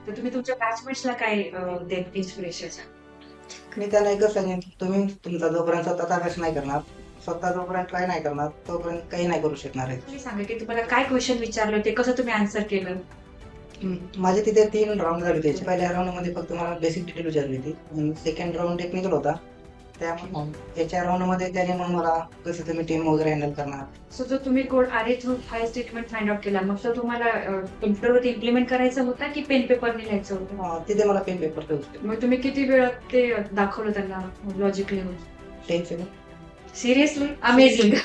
तर तुम्ही तुमच्या बॅचमेट्सला काय देत इन्स्पिरेशन? मी त्यांना एकच सांगेन की तुम्ही तुमचा जोपर्यंत स्वतःचा अभ्यास नाही करणार, स्वतः जोपर्यंत ट्राय नाही करणार, तोपर्यंत काही नाही करू शकणार आहे. तुम्ही सांगा की तुम्हाला काय क्वेश्चन विचारले होते, कसं तुम्ही आन्सर केलं? माझे तिथे 3 राउंड झाले होते. पहिल्या राउंडमध्ये फक्त मला बेसिक डिटेल विचारली होती. सेकंड राउंड टेक्निकल होता. त्याच्या राउंडमध्ये त्याने मग मला कसं तुम्ही टीम वगैरे हँडल करणार. सो जो तुम्ही code are through file statement find out केला, मग तो तुम्हाला कम्प्युटरवरती इम्प्लिमेंट करायचा होता की पेन पेपरने लिहायचं होतं? तिथे मला पेन पेपर ठेवतो. मग तुम्ही किती वेळ ते दाखवलं त्यांना लॉजिक लिहून? 10 सेकंड. Seriously amazing.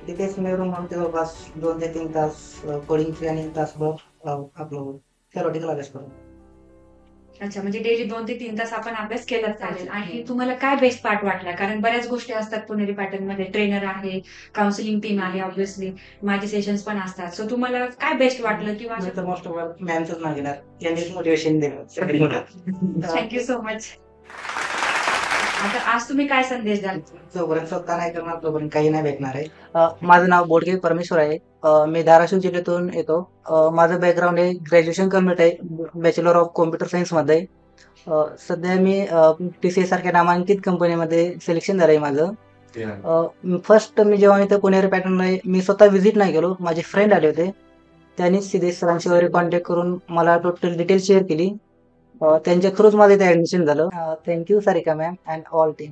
तिथेच मी रूम म्हणून जवळपास 2 ते 3 तास कोडिंगचे आणि तासभर आपलं थेरॉटिकल अभ्यास करू. अच्छा, म्हणजे डेली 2 ते 3 तास आपण अभ्यास केलाच पाहिजे. आणि तुम्हाला काय बेस्ट पार्ट वाटला? कारण बऱ्याच गोष्टी असतात पुणेरी पॅटर्न मध्ये, ट्रेनर आहे, काउन्सिलिंग टीम आहे, ऑब्व्हियसली माझे सेशन्स पण असतात. सो तुम्हाला काय बेस्ट वाटलं किंवा मी तर मोस्ट ऑफ मॅमचंच नाव घेणार. त्यांनीच मोटिवेशन दिलं. Thank you so much. आता आज तुम्ही काय संदेश द्याल? जोपर्यंत स्वतः नाही करणार तोपर्यंत काही नाही भेटणार आहे. माझं नाव बोडके परमेश्वर आहे. मी धाराशिव जिल्ह्यातून येतो. माझं बॅकग्राऊंड आहे, ग्रॅज्युएशन कंप्लीट आहे, बॅचलर ऑफ कॉम्प्युटर सायन्स मध्ये. सध्या मी TCS सारख्या नामांकित कंपनीमध्ये सिलेक्शन झालंय माझं. फर्स्ट मी जेव्हा इथं पुणेरी पॅटर्नला मी स्वतः व्हिजिट नाही गेलो, माझे फ्रेंड आले होते. त्यांनीच सिद्धेश सरांशी वगैरे कॉन्टॅक्ट करून मला टोटल डिटेल शेअर केली. त्यांच्या थ्रूच माझं इथे ऍडमिशन झालं. Thank you Sarika ma'am and all team.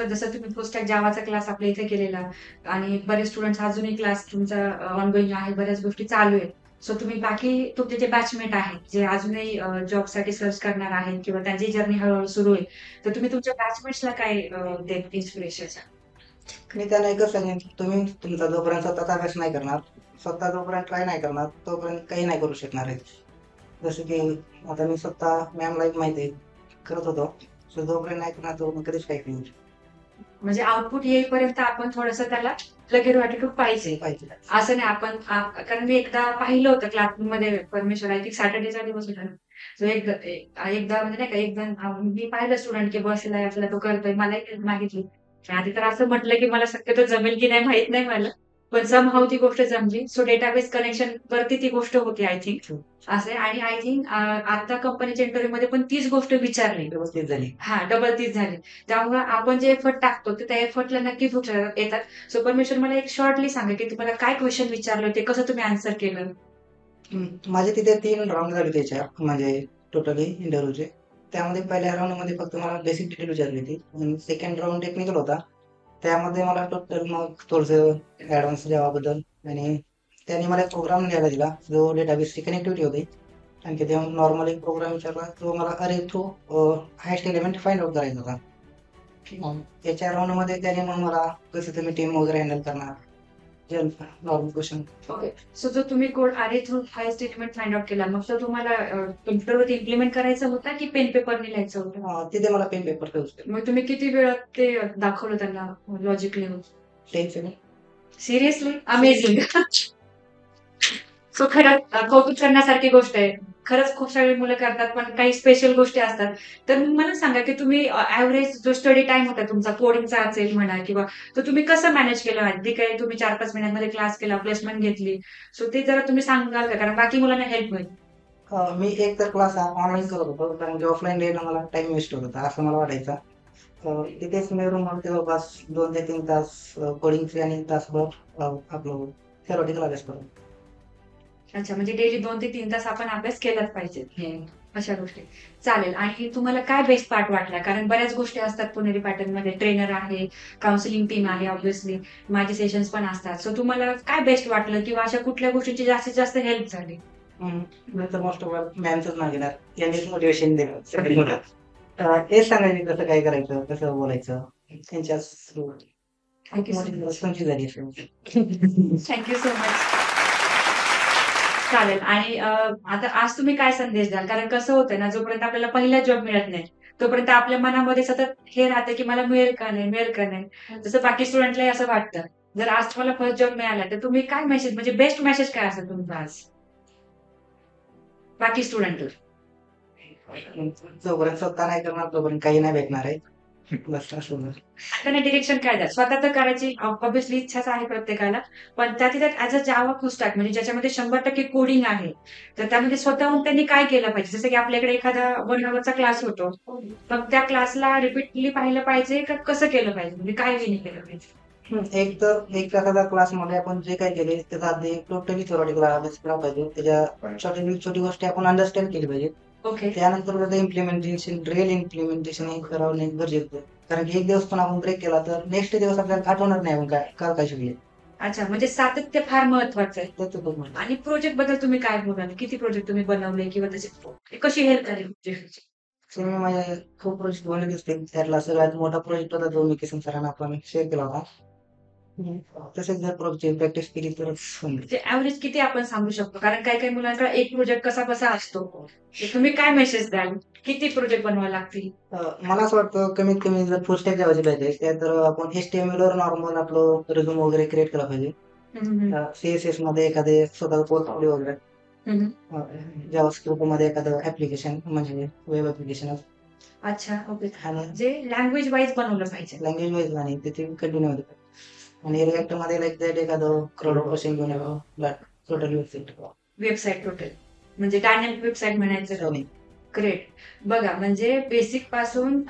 जसं तुम्ही फुल जावाचा क्लास आपल्या इथे केलेला आणि बरेच स्टुडंट्स अजूनही क्लास तुमचा ऑनगोईंग आहे, बऱ्याच गोष्टी चालू आहेत. सो तुम्ही बाकी तुमचे जे बॅचमेट आहेत जे अजूनही जॉबसाठी सर्च करणार आहेत किंवा त्यांची जर्नी हळूहळू सुरू आहे, तर तुम्ही तुमच्या बॅचमेट्सला काय देत इन्स्पिरेशन? मी त्यांना एकच सांगेन की तुम्ही तुमचा जोपर्यंत स्वतःचा अभ्यास नाही करणार, स्वतः जोपर्यंत ट्राय नाही करणार, तोपर्यंत काही नाही करू शकणार आहे. जसं की आता मी स्वतः मॅमला एक माहिती आहे, करत होतो. सो जोपर्यंत नाही करणार तोपर्यंत कधीच काही नाही होऊ म्हणजे आउटपुट येईपर्यंत आपण थोडंसं त्याला लगेच वाटेल पाहिजे. पाहिजे. असं नाही आपण कारण मी एकदा पाहिलं होतं क्लासमध्ये परमेश्वर, आय थिंक सॅटर्डेचा दिवस होता. जो एकदा म्हणजे नाही का एकदा मी पाहिलं स्टुडंट की बसलाय आपला तो करतोय, मला एक help मागितली. आधी तर असं म्हटलं की मला शक्यतो जमेल की नाही माहित नाही मला, पण समहाऊ ती गोष्ट जमली. सो डेटाबेस कनेक्शन वरती ती गोष्ट होती आय थिंक. असं आहे. आणि आय थिंक आता कंपनीच्या इंटरव्ह्यू मध्ये पण तीच गोष्ट विचारली. व्यवस्थित झाली. हा, डबल तीच झाली. त्यामुळे आपण जे एफर्ट टाकतो ते त्या एफर्टला नक्कीच उत्तर येतात. सो परमेश्वर, मला एक शॉर्टली सांगा की तुम्हाला काय क्वेश्चन विचारले होते, कसं तुम्ही आन्सर केलं? माझे तिथे 3 राउंड झाले त्याच्या म्हणजे टोटली इंटरव्ह्यूचे. त्यामध्ये पहिल्या राउंडमध्ये फक्त मला बेसिक डिटेल विचारली होती. सेकंड राउंड टेक्निकल होता. त्यामध्ये मला टोटल मग थोडंसं ॲडव्हान्स जावाबद्दल आणि त्यांनी मला एक प्रोग्राम लिहायला दिला, जो डेटाबेसची कनेक्टिव्हिटी होती. आणखी तेव्हा नॉर्मल एक प्रोग्राम विचारला, जो मला अरे through highest element find out करायचा होता. त्याच्या राउंडमध्ये त्याने मग मला कसं तुम्ही टीम वगैरे हँडल करणार, नॉर्मल क्वेश्चन. ओके. सो जो तुम्ही code are through file statement find out केला, मग तो तुम्हाला कम्प्युटरवरती इम्प्लिमेंट करायचा होता की पेन पेपरने लिहायचं होतं? तिथे मला पेन पेपर ठेवतो. मग तुम्ही किती वेळ ते दाखवलं त्यांना लॉजिक लिहून? 10 सेकंड. Seriously amazing. सो खरंच कौतुक करण्यासारखी गोष्ट आहे. खरंच खूप सारी मुलं करतात, पण काही स्पेशल गोष्टी असतात. तर मला सांगा की तुम्ही ॲव्हरेज जो स्टडी टाईम होता तुमचा कोडिंगचा असेल म्हणा किंवा, तर तुम्ही कसं मॅनेज केलं? अगदी काही तुम्ही 4-5 महिन्यांमध्ये क्लास केला, प्लेसमेंट घेतली. सो ते जरा तुम्ही सांगाल का? कारण बाकी मुलांना हेल्प होईल. मी एक तर क्लास ऑनलाईन करत होतो, कारण की ऑफलाईन देणं मला टाइम वेस्ट होत होता, असं मला वाटायचं. तिथेच मी रूम म्हणून जवळपास 2 ते 3 तास कोडिंगचे आणि तासभर आपलं थेरॉटिकल अभ्यास करू. अच्छा, म्हणजे डेली 2 ते 3 तास आपण अभ्यास केलाच पाहिजे. अशा गोष्टी. चालेल. आणि तुम्हाला काय बेस्ट पार्ट वाटला? कारण बऱ्याच गोष्टी असतात पुणेरी पॅटर्न मध्ये, ट्रेनर आहे, काउन्सिलिंग टीम आहे, ऑब्व्हियसली माझे सेशन्स पण असतात. सो तुम्हाला काय बेस्ट वाटलं किंवा अशा कुठल्या गोष्टींची जास्तीत जास्त हेल्प झाली? मी तर मोस्ट ऑफ मॅमचंच नाव घेणार. यांनीच मोटिवेशन दिलं. तेच सांगायचे कसं काय करायचं, कसं बोलायचं. त्यांच्याच थ्रू खूप मोठी तुमची झाली असेल. Thank you so much. चालेल. आणि आता आज तुम्ही काय संदेश द्याल? कारण कसं होतं ना, जोपर्यंत आपल्याला पहिला जॉब मिळत नाही, तोपर्यंत आपल्या मनामध्ये सतत हे राहतं, की मला मिळेल का नाही, मिळेल का नाही? जसं बाकी स्टुडंटलाही असं वाटतं. जर आज तुम्हाला फर्स्ट जॉब मिळाला तर तुम्ही काय मेसेज म्हणजे बेस्ट मेसेज काय असेल तुमचा आज बाकी स्टुडंटला? जोपर्यंत स्वतः नाही करणार तोपर्यंत काही नाही भेटणार आहे. बस असं. त्यांना डिरेक्शन काय द्या? स्वतः तर करायची ऑब्व्हियसली इच्छाच आहे प्रत्येकाला, पण त्यात as a Java full stack म्हणजे ज्याच्यामध्ये 100% कोडिंग आहे, तर त्यामध्ये स्वतःहून त्यांनी काय केलं पाहिजे? जसं की आपल्याकडे एखादा 1 अवरचा क्लास होतो, मग त्या क्लासला रिपीटली पाहिलं पाहिजे का कसं केलं पाहिजे? म्हणजे काय नाही केलं पाहिजे? एक तर एक तासाचा क्लासमध्ये आपण जे काही केले त्याचा आधी टोटली थेरॉटिकल अभ्यास केला पाहिजे. त्याच्या छोटी छोटी गोष्टी आपण अंडरस्टँड केली पाहिजे. ओके. त्यानंतर त्याचं इम्प्लिमेंटेशन रिअल इम्प्लिमेंटेशन हे करावं गरजेचं आहे. कारण की एक दिवस पण आपण ब्रेक केला तर नेक्स्ट दिवस आपल्याला आठवणार नाही आपण काय शिकले. अच्छा, म्हणजे सातत्य फार महत्वाचं आहे. त्याचं खूप महत्त्व. आणि प्रोजेक्ट बद्दल तुम्ही काय बोलाल? किती प्रोजेक्ट तुम्ही बनवले किंवा त्याची कशी हेल्प झाली प्रोजेक्टची? मी माझ्या खूप प्रोजेक्ट बनवले असतील. त्यातला सगळ्यात मोठा प्रोजेक्ट होता जो मी किसन सरांना आपण शेअर केला होता. तसेच जर प्रोजेक्ट प्रॅक्टिस केली तर म्हणजे ऍव्हरेज किती आपण सांगू शकतो? कारण काही काही मुलांकडे एक प्रोजेक्ट कसा कसा असतो, तर तुम्ही काय मेसेज द्याल? किती प्रोजेक्ट बनवावे लागतील? मला असं वाटतं कमीत कमी जर फुल स्टॅक द्यायची पाहिजे त्या तर आपण HTML वर नॉर्मल आपलं रिझ्यूम वगैरे क्रिएट केला पाहिजे. CSS मध्ये एखादे स्वतः पोर्टफोलिओ वगैरे, जावास्क्रिप्ट मध्ये एखादं ऍप्लिकेशन म्हणजे वेब ऍप्लिकेशन अच्छा, ओके. आणि म्हणजे लँग्वेज वाईज बनवलं पाहिजे. लँग्वेज वाईज आणि तिथे कंटिन्यू होते. आणि रिएक्ट मध्ये लाईक दॅट एखादं क्राउड प्रोसेसिंग घेऊन टोटल वेबसाईट टोटल म्हणजे डायनॅमिक वेबसाईट म्हणायचं. ग्रेट. बघा म्हणजे बेसिक पासून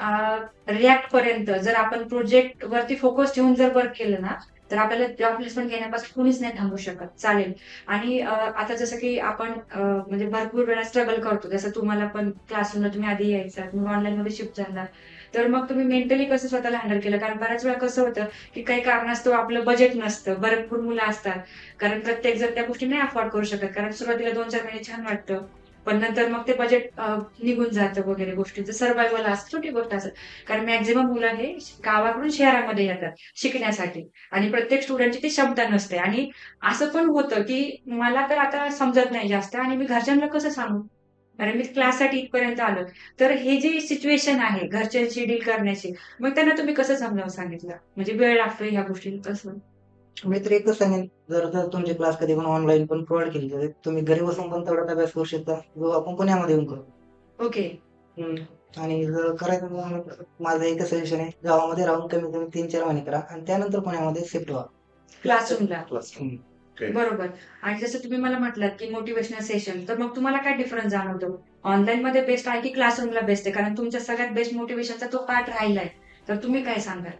रिॲक्ट पर्यंत जर आपण प्रोजेक्ट वरती फोकस ठेवून जर वर्क केलं ना, तर आपल्याला जॉब प्लेसमेंट घेण्यापासून कोणीच नाही थांबू शकत. चालेल. आणि आता जसं की आपण म्हणजे भरपूर वेळा स्ट्रगल करतो. जसं तुम्हाला पण क्लासरूमला तुम्ही आधी यायचा, तुम्ही ऑनलाईन मध्ये शिफ्ट झाला. तर मग तुम्ही मेंटली कसं स्वतःला हँडल केलं? कारण बऱ्याच वेळा कसं होतं की काही कारणास्तव आपलं बजेट नसतं. भरपूर मुलं असतात. कारण प्रत्येक जण त्या गोष्टी नाही अफोर्ड करू शकत. कारण सुरुवातीला 2-4 महिने छान वाटतं. पण नंतर मग ते बजेट निघून जातं वगैरे गोष्टीचं सर्व्हायवल असतं, छोटी गोष्ट असं. कारण मॅक्झिमम मुलं हे गावाकडून शहरामध्ये येतात शिकण्यासाठी आणि प्रत्येक स्टुडंटची ती क्षमता नसते. आणि असं पण होतं की मला तर आता समजत नाही जास्त आणि मी घरच्यांना कसं सांगू? कारण मी क्लाससाठी इथपर्यंत आलो. तर हे जे सिच्युएशन आहे घरच्यांशी डील करण्याची, मग त्यांना तुम्ही कसं समजावून सांगितलं? म्हणजे वेळ लागतो ह्या गोष्टीला कसं? मी तर एकच सांगेन जर तुमचे क्लास कधी पण ऑनलाईन पण प्रोव्हाइड केली तर तुम्ही घरी बसून पण तेवढा अभ्यास करू शकता जो आपण पुण्यामध्ये येऊन करू. ओके. आणि जर करायचं माझं एकच सजेशन आहे गावामध्ये राहून कमीत कमी 3-4 महिने करा आणि त्यानंतर पुण्यामध्ये शिफ्ट व्हा क्लासरूमला. क्लासरूम. बरोबर. आणि जसं तुम्ही मला म्हटलात की मोटिवेशनल सेशन, तर मग तुम्हाला काय डिफरन्स जाणवतो? ऑनलाईन मध्ये बेस्ट आहे की क्लासरूमला बेस्ट आहे? कारण तुमच्या सगळ्यात बेस्ट मोटिवेशनचा तो पार्ट राहिलाय. तर तुम्ही काय सांगाल?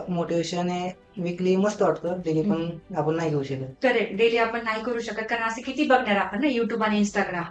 मोटिवेशन हे वीकली मस्त वाटतं डेली पण आपण नाही घेऊ शकत. करेक्ट. डेली आपण नाही करू शकत कारण असं किती बघणार आपण ना युट्यूब आणि इंस्टाग्राम.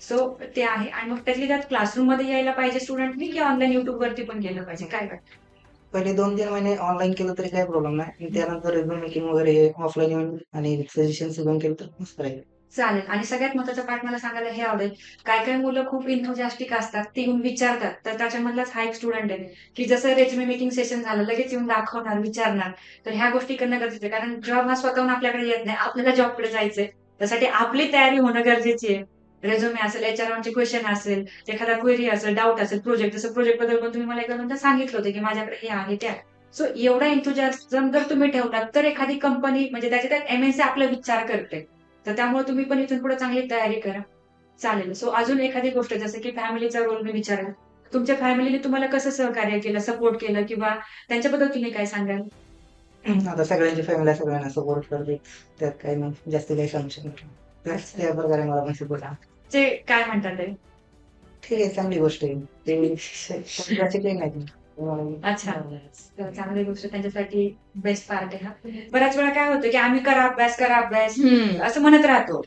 सो ते आहे. आणि मग त्यातली त्यात क्लासरूम मध्ये यायला पाहिजे स्टुडंटनी की ऑनलाईन युट्यूब वरती पण गेलं पाहिजे? काय वाटतं? पहिले 2-3 महिने ऑनलाईन केलं तरी काही प्रॉब्लेम नाही. त्यानंतर रिझ्यूम मेकिंग वगैरे ऑफलाईन येऊन आणि सजेशन घेऊन केलं तर मस्त राहील. चालेल. आणि सगळ्यात महत्वाचा पार्ट मला सांगायला हे आवडेल, काय काय मुलं खूप इन्थुसियास्टिक असतात, ते येऊन विचारतात. तर त्याच्यामधलाच हा एक स्टुडंट आहे, की जसं रेझ्युमे मेकिंग सेशन झालं, लगेच येऊन दाखवणार, विचारणार. तर ह्या गोष्टी करणं गरजेचं आहे. कारण जॉब हा स्वतःहून आपल्याकडे येत नाही. आपल्याला जॉबकडे जायचंय. त्यासाठी आपली तयारी होणं गरजेची आहे. रेझ्युमे असेल, HR क्वेश्चन असेल, एखादा क्वेरी असेल, डाऊट असेल, जसं प्रोजेक्ट बद्दल पण तुम्ही मला एकदा नंतर सांगितलं होतं, की माझ्याकडे हे आहे, ते आहे. सो एवढा एन्थुसियाझम जर तुम्ही ठेवलात, तर एखादी कंपनी म्हणजे त्याच्यात MNC आपला विचार करते. तर त्यामुळे तुम्ही पण इथून पुढे चांगली तयारी करा. चालेल. सो अजून एखादी गोष्ट जसं की फॅमिलीचा रोल मी विचारेल. तुमच्या फॅमिलीने तुम्हाला कसं सहकार्य केलं, सपोर्ट केलं किंवा त्यांच्याबद्दल तुम्ही काय सांगाल? आता सगळ्यांची फॅमिली सगळ्यांना सपोर्ट करते. त्यात काही नाही जास्त काही सांगू शकत नाही. त्या प्रकारे मला पण सपोर्ट आहे. ते काय म्हणतात ते? ठीक आहे, चांगली गोष्ट आहे. ते त्याची काही नाही. अच्छा. तर चांगली गोष्ट त्यांच्यासाठी बेस्ट पार्ट आहे हा. बऱ्याच वेळा काय होतं की आम्ही करा अभ्यास असं म्हणत राहतो.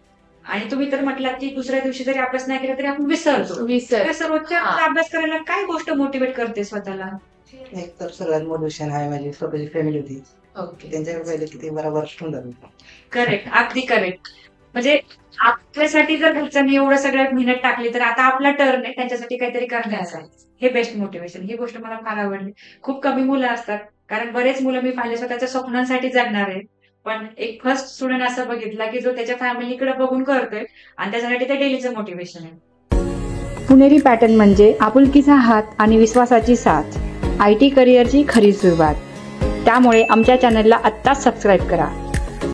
आणि तुम्ही तर म्हटलात की दुसऱ्या दिवशी जरी अभ्यास नाही केला तरी आपण विसरतो. तर रोजच्या अभ्यास करायला काय गोष्ट मोटिवेट करते स्वतःला? एक तर सगळ्यात मोटिवेशन आहे माझी स्वतःची फॅमिली होती. ओके. त्यांच्याकडे पहिले किती बरोबर ठेवून जातो. करेक्ट. अगदी करेक्ट. म्हणजे आपल्यासाठी जर घरच्यांनी एवढं सगळ्यात मेहनत टाकली तर आता आपला टर्न आहे त्यांच्यासाठी काहीतरी करण्याचं. हे बेस्ट मोटिवेशन. ही गोष्ट मला फार आवडली. खूप कमी मुलं असतात. कारण बरेच मुलं मी पाहिले स्वतःच्या स्वप्नांसाठी जगणार आहे. पण एक फर्स्ट स्टुडंट असं बघितला की जो त्याच्या फॅमिलीकडे बघून करतोय आणि त्याच्यासाठी ते डेलीचं मोटिवेशन आहे. पुणेरी पॅटर्न म्हणजे आपुलकीचा हात आणि विश्वासाची साथ. IT करिअरची खरी सुरुवात. त्यामुळे आमच्या चॅनलला आत्ताच सबस्क्राईब करा.